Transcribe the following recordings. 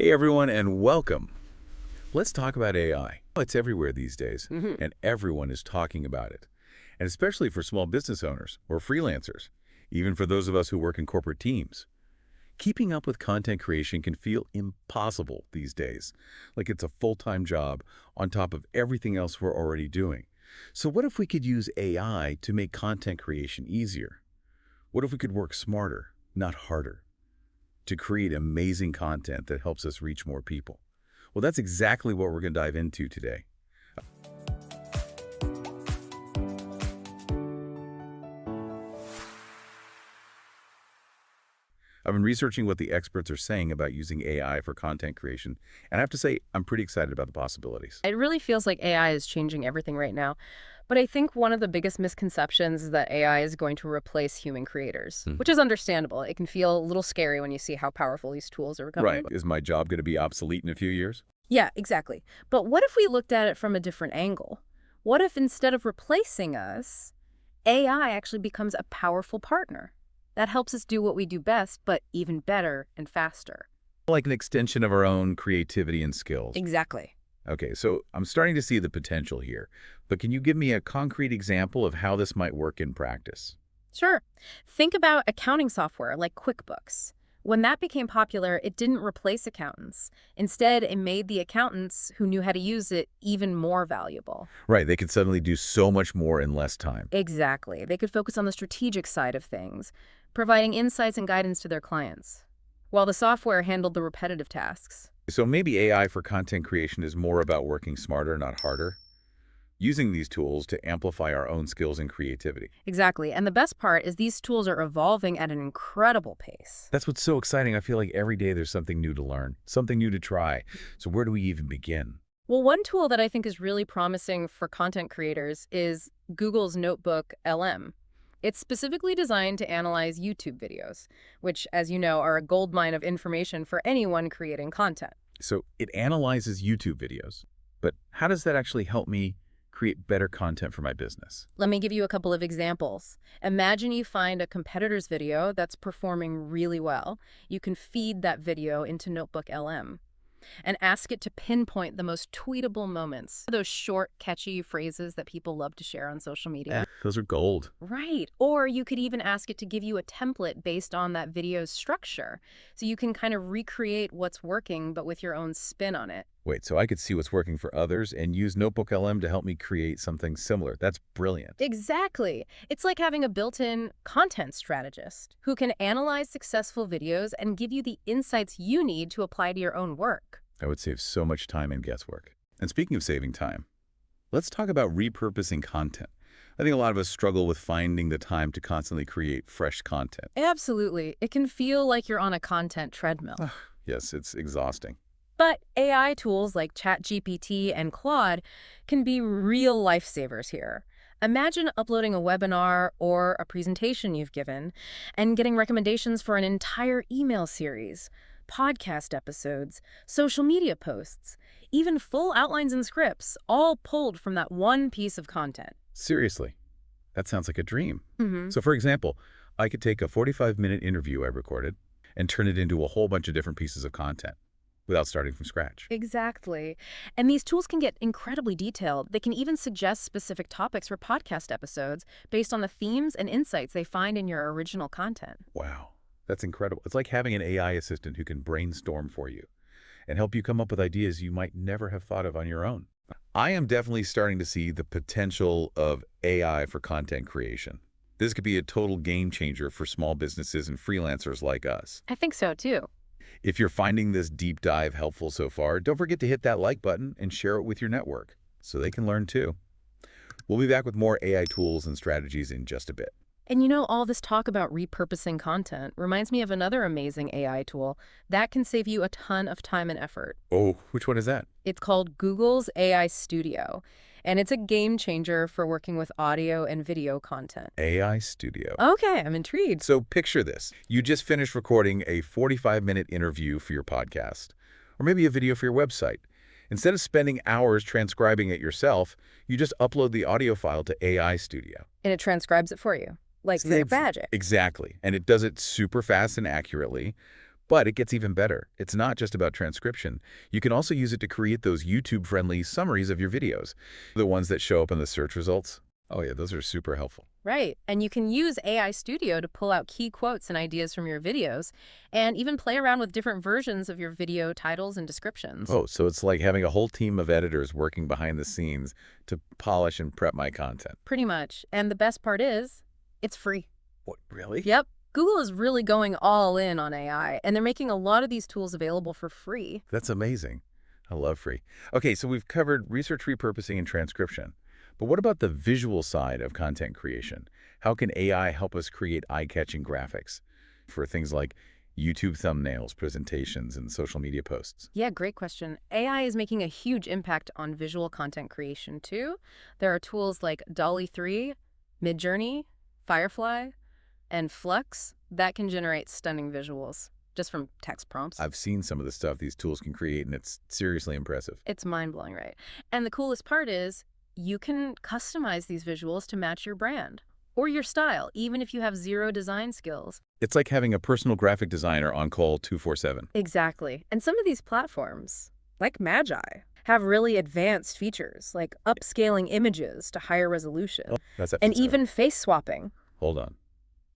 Hey everyone, and welcome. Let's talk about AI. It's everywhere these days, hmm and everyone is talking about it. And especially for small business owners or freelancers, even for those of us who work in corporate teams. Keeping up with content creation can feel impossible these days, like it's a full-time job on top of everything else we're already doing. So what if we could use AI to make content creation easier? What if we could work smarter, not harder, to create amazing content that helps us reach more people? Well, that's exactly what we're going to dive into today. I've been researching what the experts are saying about using AI for content creation, and I have to say, I'm pretty excited about the possibilities. It really feels like AI is changing everything right now. But I think one of the biggest misconceptions is that AI is going to replace human creators, Hmm. which is understandable. It can feel a little scary when you see how powerful these tools are Right. becoming. Is my job going to be obsolete in a few years? Yeah, exactly. But what if we looked at it from a different angle? What if instead of replacing us, AI actually becomes a powerful partner that helps us do what we do best, but even better and faster? Like an extension of our own creativity and skills. Exactly. Okay, so I'm starting to see the potential here, but can you give me a concrete example of how this might work in practice? Sure. Think about accounting software like QuickBooks. When that became popular, it didn't replace accountants. Instead, it made the accountants who knew how to use it even more valuable. Right, they could suddenly do so much more in less time. Exactly. They could focus on the strategic side of things, providing insights and guidance to their clients, while the software handled the repetitive tasks. So maybe AI for content creation is more about working smarter, not harder, using these tools to amplify our own skills and creativity. Exactly. And the best part is these tools are evolving at an incredible pace. That's what's so exciting. I feel like every day there's something new to learn, something new to try. So where do we even begin? Well, one tool that I think is really promising for content creators is Google's Notebook LM. It's specifically designed to analyze YouTube videos, which, as you know, are a goldmine of information for anyone creating content. So it analyzes YouTube videos, but how does that actually help me create better content for my business? Let me give you a couple of examples. Imagine you find a competitor's video that's performing really well. You can feed that video into Notebook LM and ask it to pinpoint the most tweetable moments, those short, catchy phrases that people love to share on social media. Those are gold. Right. Or you could even ask it to give you a template based on that video's structure. So you can kind of recreate what's working, but with your own spin on it. Wait, so I could see what's working for others and use Notebook LM to help me create something similar. That's brilliant. Exactly. It's like having a built-in content strategist who can analyze successful videos and give you the insights you need to apply to your own work. I would save so much time and guesswork. And speaking of saving time, let's talk about repurposing content. I think a lot of us struggle with finding the time to constantly create fresh content. Absolutely. It can feel like you're on a content treadmill. Yes, it's exhausting. But AI tools like ChatGPT and Claude can be real lifesavers here. Imagine uploading a webinar or a presentation you've given and getting recommendations for an entire email series, podcast episodes, social media posts, even full outlines and scripts, all pulled from that one piece of content. Seriously, that sounds like a dream. hmm So for example, I could take a 45-minute interview I recorded and turn it into a whole bunch of different pieces of content without starting from scratch. Exactly. And these tools can get incredibly detailed. They can even suggest specific topics for podcast episodes based on the themes and insights they find in your original content. Wow, that's incredible. It's like having an AI assistant who can brainstorm for you and help you come up with ideas you might never have thought of on your own. I am definitely starting to see the potential of AI for content creation. This could be a total game changer for small businesses and freelancers like us. I think so, too. If you're finding this deep dive helpful so far, don't forget to hit that like button and share it with your network so they can learn too. We'll be back with more AI tools and strategies in just a bit. And you know, all this talk about repurposing content reminds me of another amazing AI tool that can save you a ton of time and effort. Oh, which one is that? It's called Google's AI Studio, and it's a game changer for working with audio and video content. AI Studio. Okay, I'm intrigued. So picture this. You just finished recording a 45-minute interview for your podcast, or maybe a video for your website. Instead of spending hours transcribing it yourself, you just upload the audio file to AI Studio. And it transcribes it for you, like It's magic. Exactly. And it does it super fast and accurately. But it gets even better. It's not just about transcription. You can also use it to create those YouTube-friendly summaries of your videos, the ones that show up in the search results. Oh yeah, those are super helpful. Right. And you can use AI Studio to pull out key quotes and ideas from your videos, and even play around with different versions of your video titles and descriptions. Oh, so it's like having a whole team of editors working behind the scenes to polish and prep my content. Pretty much. And the best part is, it's free. What, really? Yep. Google is really going all in on AI, and they're making a lot of these tools available for free. That's amazing. I love free. Okay, so we've covered research, repurposing, and transcription. But what about the visual side of content creation? How can AI help us create eye-catching graphics for things like YouTube thumbnails, presentations, and social media posts? Yeah, great question. AI is making a huge impact on visual content creation, too. There are tools like DALL-E 3, Midjourney, Firefly, and Flux that can generate stunning visuals just from text prompts. I've seen some of the stuff these tools can create, and it's seriously impressive. It's mind-blowing, right? And the coolest part is you can customize these visuals to match your brand or your style, even if you have zero design skills. It's like having a personal graphic designer on call 24/7. Exactly. And some of these platforms, like Magi, have really advanced features, like upscaling images to higher resolution, Oh, that's and episode. even face swapping. Hold on.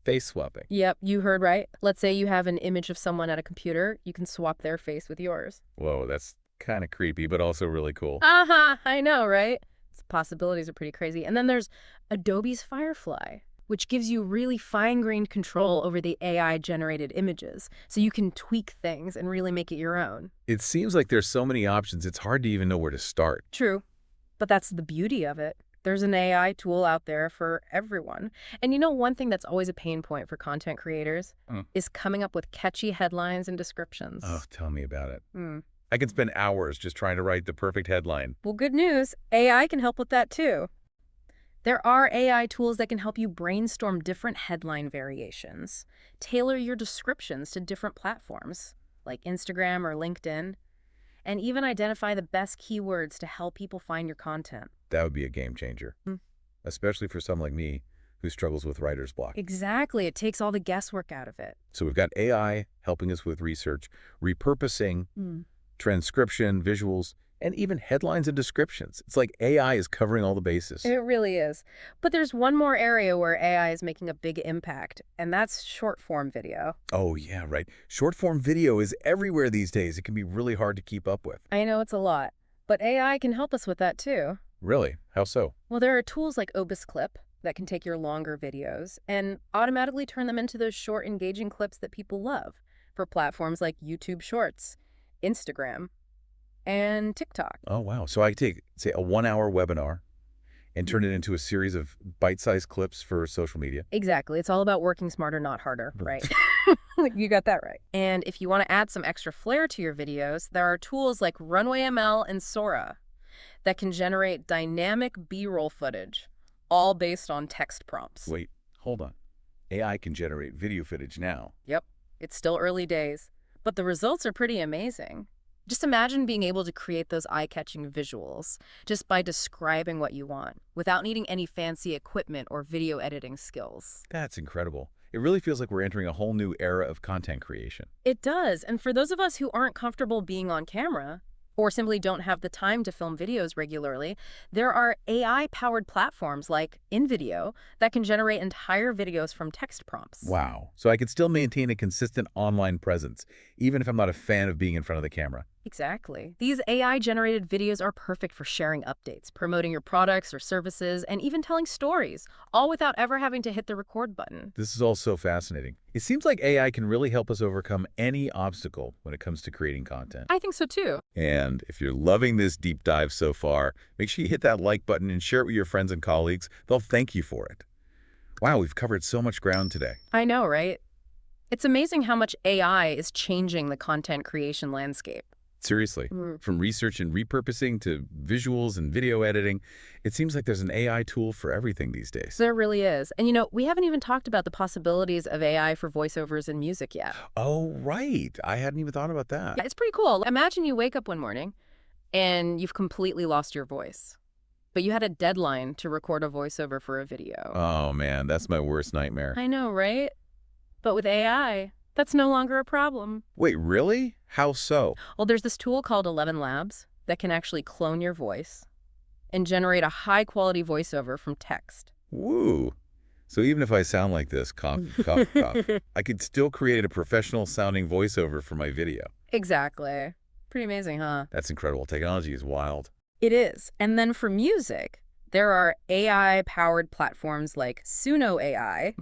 Face swapping. Yep, you heard right. Let's say you have an image of someone at a computer. You can swap their face with yours. Whoa, that's kind of creepy, but also really cool. Uh-huh, I know, right? The possibilities are pretty crazy. And then there's Adobe's Firefly, which gives you really fine-grained control over the AI-generated images, so you can tweak things and really make it your own. It seems like there's so many options, it's hard to even know where to start. True, but that's the beauty of it. There's an AI tool out there for everyone. And you know, one thing that's always a pain point for content creators is coming up with catchy headlines and descriptions. Oh, tell me about it. Hmm. I can spend hours just trying to write the perfect headline. Well, good news. AI can help with that too. There are AI tools that can help you brainstorm different headline variations, tailor your descriptions to different platforms, like Instagram or LinkedIn, and even identify the best keywords to help people find your content. That would be a game changer, especially for someone like me who struggles with writer's block. Exactly. It takes all the guesswork out of it. So we've got AI helping us with research, repurposing, transcription, visuals, and even headlines and descriptions. It's like AI is covering all the bases. It really is. But there's one more area where AI is making a big impact, and that's short-form video. Oh, yeah, right. Short-form video is everywhere these days. It can be really hard to keep up with. I know it's a lot, but AI can help us with that too. Really? How so? Well, there are tools like Obus Clip that can take your longer videos and automatically turn them into those short, engaging clips that people love for platforms like YouTube Shorts, Instagram, and TikTok. Oh, wow. So I could take, say, a 1-hour webinar and turn it into a series of bite-sized clips for social media. Exactly. It's all about working smarter, not harder, right? You got that right. And if you want to add some extra flair to your videos, there are tools like Runway ML and Sora that can generate dynamic B-roll footage, all based on text prompts. Wait, hold on. AI can generate video footage now. Yep. It's still early days, but the results are pretty amazing. Just imagine being able to create those eye-catching visuals just by describing what you want, without needing any fancy equipment or video editing skills. That's incredible. It really feels like we're entering a whole new era of content creation. It does, and for those of us who aren't comfortable being on camera, or simply don't have the time to film videos regularly, there are AI-powered platforms like InVideo that can generate entire videos from text prompts. Wow. So I can still maintain a consistent online presence, even if I'm not a fan of being in front of the camera. Exactly. These AI-generated videos are perfect for sharing updates, promoting your products or services, and even telling stories, all without ever having to hit the record button. This is all so fascinating. It seems like AI can really help us overcome any obstacle when it comes to creating content. I think so too. And if you're loving this deep dive so far, make sure you hit that like button and share it with your friends and colleagues. They'll thank you for it. Wow, we've covered so much ground today. I know, right? It's amazing how much AI is changing the content creation landscape. Seriously, from research and repurposing to visuals and video editing, it seems like there's an AI tool for everything these days. There really is. And you know, we haven't even talked about the possibilities of AI for voiceovers in music yet. Oh, right. I hadn't even thought about that. Yeah, it's pretty cool. Imagine you wake up one morning and you've completely lost your voice, but you had a deadline to record a voiceover for a video. Oh, man, that's my worst nightmare. I know, right? But with AI, That's no longer a problem. Wait, really? How so? Well, there's this tool called 11 Labs that can actually clone your voice and generate a high-quality voiceover from text. Woo! So even if I sound like this, cough, cough, cough, I could still create a professional-sounding voiceover for my video. Exactly. Pretty amazing, huh? That's incredible. Technology is wild. It is. And then for music, there are AI-powered platforms like Suno AI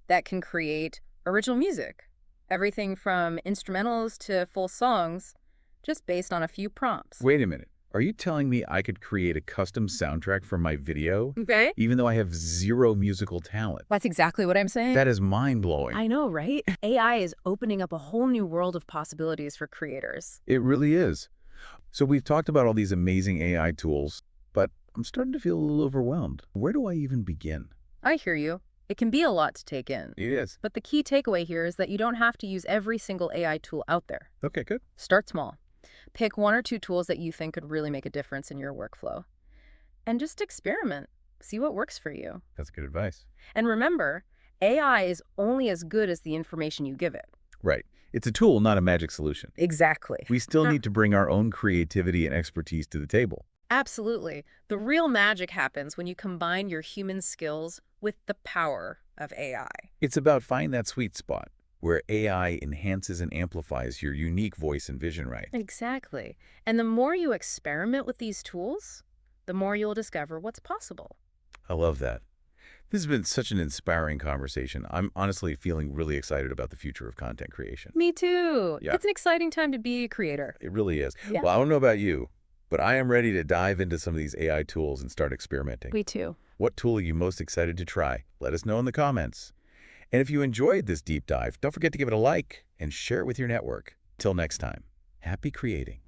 that can create original music. Everything from instrumentals to full songs, just based on a few prompts. Wait a minute. Are you telling me I could create a custom soundtrack for my video? Okay. Even though I have zero musical talent? That's exactly what I'm saying. That is mind-blowing. I know, right? AI is opening up a whole new world of possibilities for creators. It really is. So we've talked about all these amazing AI tools, but I'm starting to feel a little overwhelmed. Where do I even begin? I hear you. It can be a lot to take in. It is. But the key takeaway here is that you don't have to use every single AI tool out there. Okay, good. Start small. Pick 1 or 2 tools that you think could really make a difference in your workflow. And just experiment. See what works for you. That's good advice. And remember, AI is only as good as the information you give it. Right. It's a tool, not a magic solution. Exactly. We still need to bring our own creativity and expertise to the table. Absolutely. The real magic happens when you combine your human skills with the power of AI. It's about finding that sweet spot where AI enhances and amplifies your unique voice and vision, right? Exactly. And the more you experiment with these tools, the more you'll discover what's possible. I love that. This has been such an inspiring conversation. I'm honestly feeling really excited about the future of content creation. Me too. Yeah. It's an exciting time to be a creator. It really is. Yeah. Well, I don't know about you, but I am ready to dive into some of these AI tools and start experimenting. Me too. What tool are you most excited to try? Let us know in the comments. And if you enjoyed this deep dive, don't forget to give it a like and share it with your network. Till next time, happy creating.